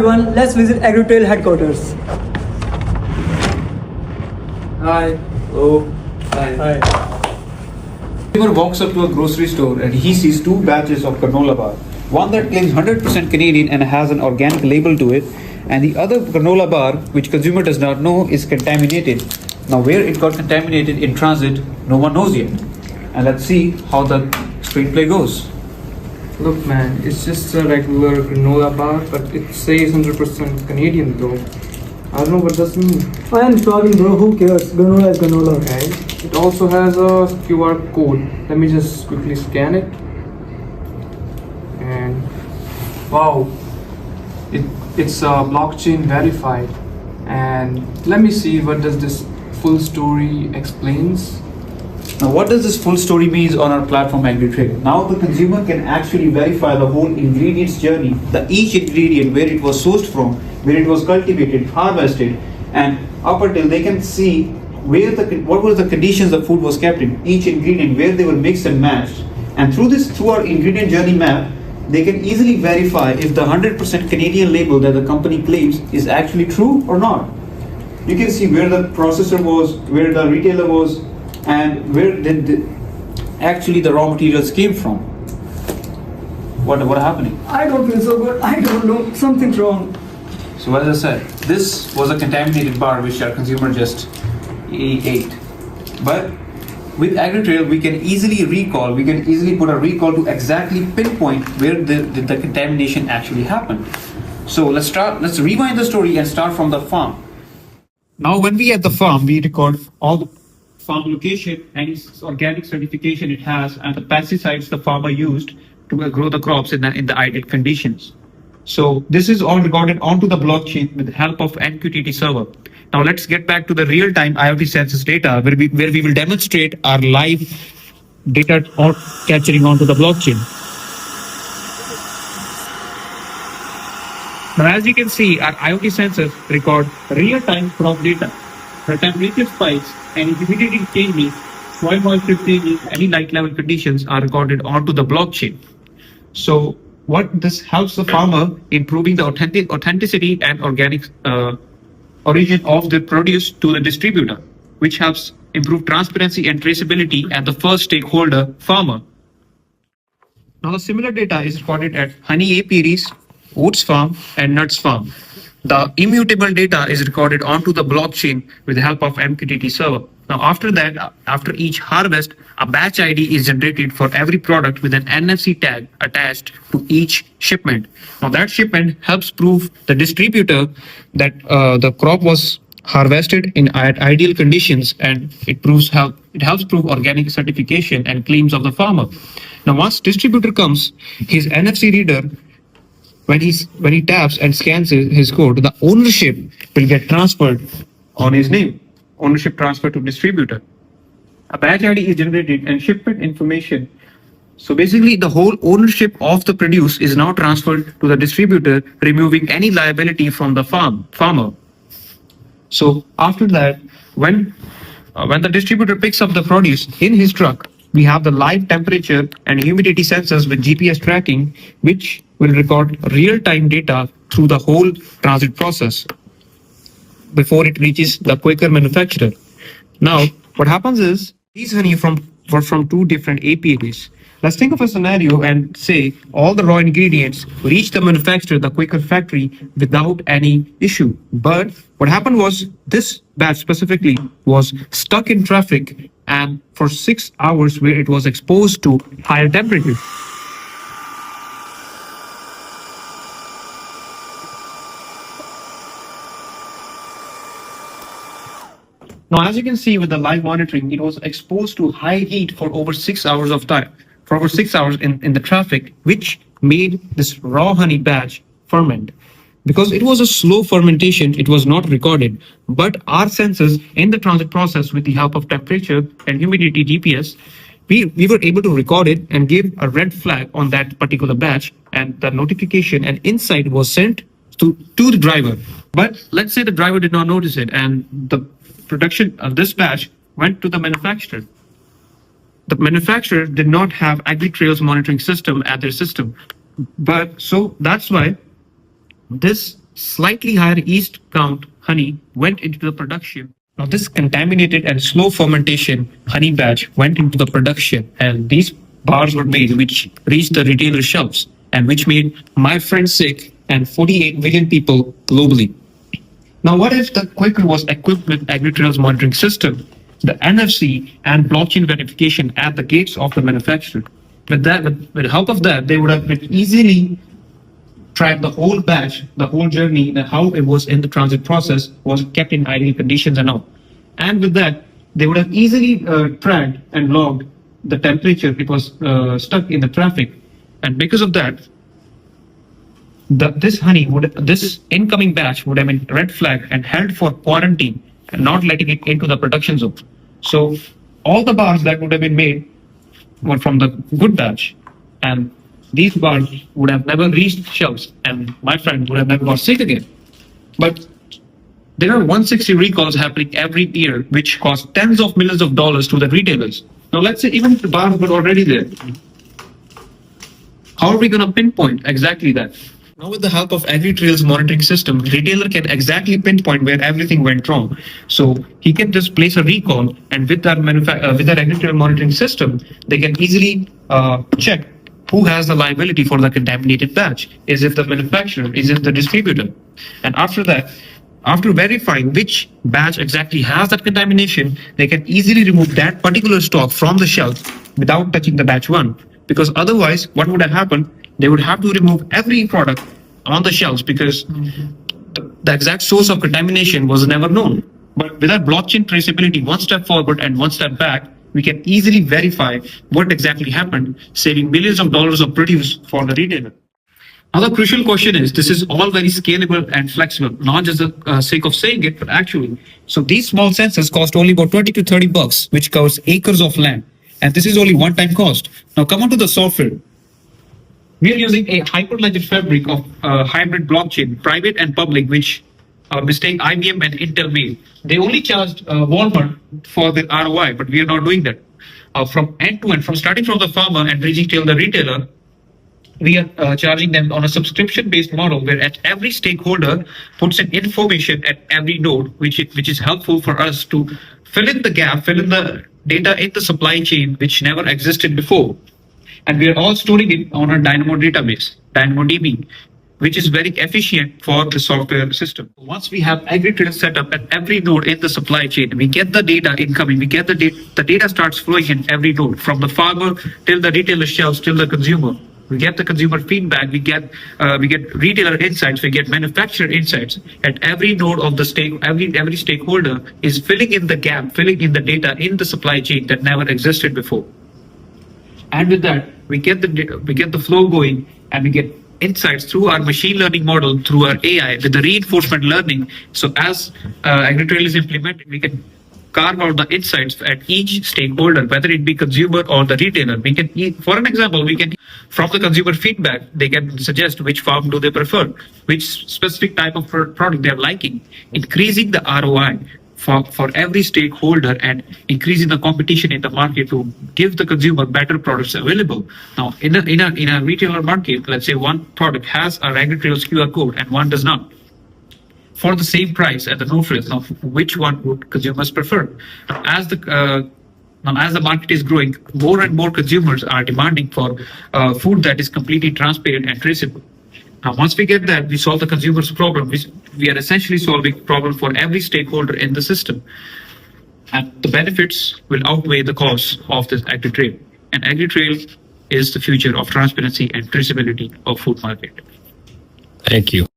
everyone, let's visit AgriTrail headquarters. Hi. Oh, hi. Consumer walks up to a grocery store and he sees two batches of granola bar. One that claims 100% Canadian and has an organic label to it, and the other granola bar, which consumer does not know, is contaminated. Now, where it got contaminated in transit, no one knows yet. And let's see how the screenplay goes. Look, man, it's just a regular granola bar, but it says 100% Canadian though. I don't know what this means. I am starving, bro. Who cares? Granola is granola. Okay. It also has a QR code. Let me just quickly scan it. And wow, it's blockchain verified. And let me see what does this full story explains. Now, what does this full story means on our platform AgriTrail? Now the consumer can actually verify the whole ingredients journey, each ingredient, where it was sourced from, where it was cultivated, harvested, and up until they can see what were the conditions the food was kept in, each ingredient, where they were mixed and matched. And through our ingredient journey map, they can easily verify if the 100% Canadian label that the company claims is actually true or not. You can see where the processor was, where the retailer was, and where did actually the raw materials came from. What happening? I don't feel so good. I don't know. Something's wrong. So as I said, this was a contaminated bar which our consumer just ate. But with AgriTrail, we can easily put a recall to exactly pinpoint where the contamination actually happened. So let's rewind the story and start from the farm. Now when we at the farm, we record all the farm location, any organic certification it has, and the pesticides the farmer used to grow the crops in the ideal conditions. So this is all recorded onto the blockchain with the help of MQTT server. Now let's get back to the real-time IoT census data where we will demonstrate our live data capturing onto the blockchain. Now as you can see, our IoT sensors record real-time crop data. The temperature spikes and humidity changes, soil moisture changes, any light level conditions are recorded onto the blockchain. So what this helps the farmer improving the authenticity and organic origin of the produce to the distributor, which helps improve transparency and traceability at the first stakeholder, farmer. Now the similar data is recorded at honey apiaries, oats farm, and nuts farm. The immutable data is recorded onto the blockchain with the help of MQTT server. Now after that, after each harvest, a batch ID is generated for every product with an NFC tag attached to each shipment. Now that shipment helps prove the distributor that the crop was harvested at ideal conditions, and it helps prove organic certification and claims of the farmer. Now once distributor comes, his NFC reader, when he taps and scans his code, the ownership will get transferred on his name. Ownership transfer to distributor. A batch ID is generated and shipment information. So basically the whole ownership of the produce is now transferred to the distributor, removing any liability from the farmer. So after that, when the distributor picks up the produce in his truck, we have the live temperature and humidity sensors with GPS tracking, which will record real-time data through the whole transit process before it reaches the Quaker manufacturer. Now, what happens is these honey were from two different apiaries. Let's think of a scenario and say all the raw ingredients reach the manufacturer, the Quaker factory, without any issue. But what happened was this batch specifically was stuck in traffic and for 6 hours where it was exposed to higher temperatures. Now, as you can see with the live monitoring, it was exposed to high heat for over 6 hours of time, for over 6 hours in the traffic, which made this raw honey batch ferment. Because it was a slow fermentation, it was not recorded, but our sensors in the transit process with the help of temperature and humidity GPS, we were able to record it and give a red flag on that particular batch, and the notification and insight was sent to the driver. But let's say the driver did not notice it and the production of this batch went to the manufacturer. The manufacturer did not have AgriTrail's monitoring system at their system. But so that's why this slightly higher yeast count honey went into the production. Now, this contaminated and slow fermentation honey batch went into the production, and these bars were made, which reached the retailer shelves, and which made my friend sick and 48 million people globally. Now, what if the Quaker was equipped with AgriTrail's monitoring system, the NFC and blockchain verification at the gates of the manufacturer? With the help of that, they would have been easily track the whole batch, the whole journey, and how it was in the transit process, was kept in ideal conditions and all. And with that, they would have easily tracked and logged the temperature it was stuck in the traffic. And because of that, this incoming batch would have been red flagged and held for quarantine and not letting it into the production zone. So all the bars that would have been made were from the good batch, and these bars would have never reached shelves, and my friend would have never got sick again. But there are 160 recalls happening every year, which cost tens of millions of dollars to the retailers. Now, let's say even the bars were already there. How are we going to pinpoint exactly that? Now, with the help of AgriTrail's monitoring system, retailer can exactly pinpoint where everything went wrong. So he can just place a recall, and with that AgriTrail monitoring system, they can easily check who has the liability for the contaminated batch. Is it the manufacturer? Is it the distributor? And after that, after verifying which batch exactly has that contamination, they can easily remove that particular stock from the shelf without touching the batch one. Because otherwise, what would have happened? They would have to remove every product on the shelves because the exact source of contamination was never known. But with our blockchain traceability, one step forward and one step back, we can easily verify what exactly happened, saving millions of dollars of produce for the retailer. Now, the crucial question is, this is all very scalable and flexible, not just the sake of saying it, but actually. So these small sensors cost only about 20 to 30 bucks, which covers acres of land. And this is only one-time cost. Now, come on to the software. We are using a hyperledger fabric of hybrid blockchain, private and public, which mistake IBM and Intel made. They only charged Walmart for the ROI, but we are not doing that. From end to end, from starting from the farmer and reaching till the retailer, we are charging them on a subscription-based model where at every stakeholder puts in information at every node, which is helpful for us to fill in the gap, fill in the data in the supply chain, which never existed before. And we are all storing it on a Dynamo database, DynamoDB, which is very efficient for the software system. Once we have AgriTrail set up at every node in the supply chain, we get the data incoming, we get the data starts flowing in every node, from the farmer till the retailer shelves, till the consumer. We get the consumer feedback, we get retailer insights, we get manufacturer insights. At every node of the every stakeholder is filling in the gap, filling in the data in the supply chain that never existed before. And with that, we get the flow going, and we get insights through our machine learning model, through our AI, with the reinforcement learning. So as AgriTrail is implemented, we can carve out the insights at each stakeholder, whether it be consumer or the retailer. We can, for an example, from the consumer feedback, they can suggest which farm do they prefer, which specific type of product they're liking, increasing the ROI for every stakeholder and increasing the competition in the market to give the consumer better products available. Now, in a retailer market, let's say one product has our AgriTrail's QR code and one does not. For the same price at the no frills, now which one would consumers prefer? As the market is growing, more and more consumers are demanding for food that is completely transparent and traceable. Now, once we get that, we solve the consumer's problem. We are essentially solving a problem for every stakeholder in the system. And the benefits will outweigh the costs of this AgriTrail. And AgriTrail is the future of transparency and traceability of food market. Thank you.